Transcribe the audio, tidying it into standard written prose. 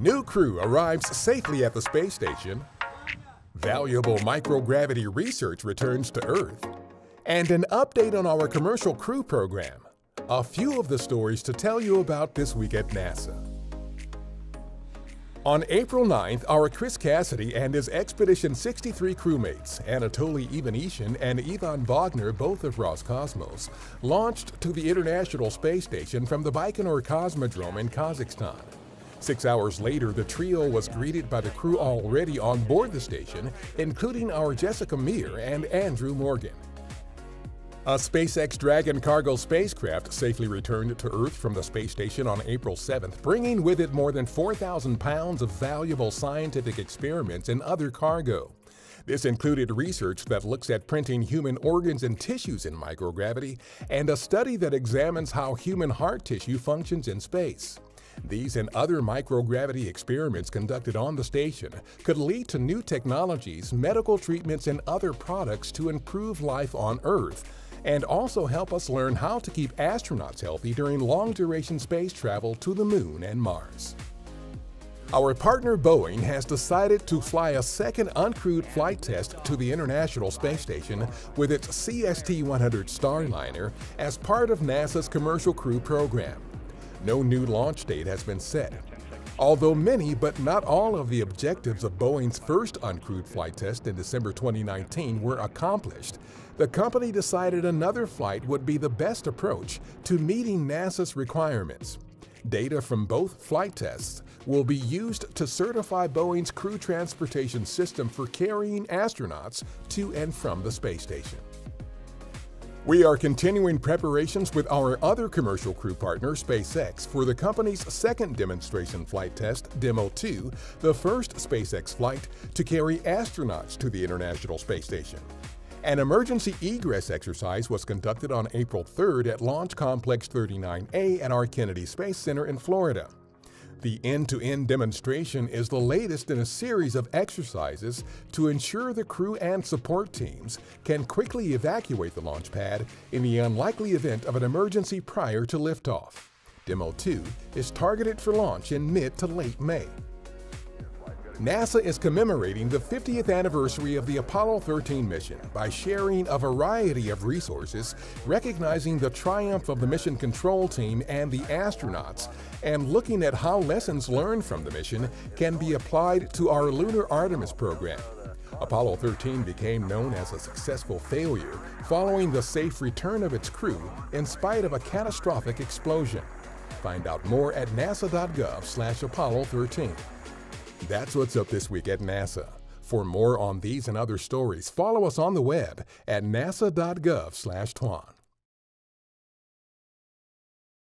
New crew arrives safely at the space station. Valuable microgravity research returns to Earth. And an update on our commercial crew program. A few of the stories to tell you about this week at NASA. On April 9th, our Chris Cassidy and his Expedition 63 crewmates, Anatoly Ivanishin and Ivan Wagner, both of Roscosmos, launched to the International Space Station from the Baikonur Cosmodrome in Kazakhstan. 6 hours later, the trio was greeted by the crew already on board the station, including our Jessica Meir and Andrew Morgan. A SpaceX Dragon cargo spacecraft safely returned to Earth from the space station on April 7th, bringing with it more than 4,000 pounds of valuable scientific experiments and other cargo. This included research that looks at printing human organs and tissues in microgravity, and a study that examines how human heart tissue functions in space. These and other microgravity experiments conducted on the station could lead to new technologies, medical treatments, and other products to improve life on Earth, and also help us learn how to keep astronauts healthy during long-duration space travel to the Moon and Mars. Our partner Boeing has decided to fly a second uncrewed flight test to the International Space Station with its CST-100 Starliner as part of NASA's Commercial Crew program. No new launch date has been set. Although many but not all of the objectives of Boeing's first uncrewed flight test in December 2019 were accomplished, the company decided another flight would be the best approach to meeting NASA's requirements. Data from both flight tests will be used to certify Boeing's crew transportation system for carrying astronauts to and from the space station. We are continuing preparations with our other commercial crew partner, SpaceX, for the company's second demonstration flight test, Demo 2, the first SpaceX flight to carry astronauts to the International Space Station. An emergency egress exercise was conducted on April 3rd at Launch Complex 39A at our Kennedy Space Center in Florida. The end-to-end demonstration is the latest in a series of exercises to ensure the crew and support teams can quickly evacuate the launch pad in the unlikely event of an emergency prior to liftoff. Demo 2 is targeted for launch in mid to late May. NASA is commemorating the 50th anniversary of the Apollo 13 mission by sharing a variety of resources, recognizing the triumph of the mission control team and the astronauts, and looking at how lessons learned from the mission can be applied to our Lunar Artemis program. Apollo 13 became known as a successful failure following the safe return of its crew in spite of a catastrophic explosion. Find out more at nasa.gov/Apollo 13. That's what's up this week at NASA. For more on these and other stories, follow us on the web at nasa.gov/Tuan.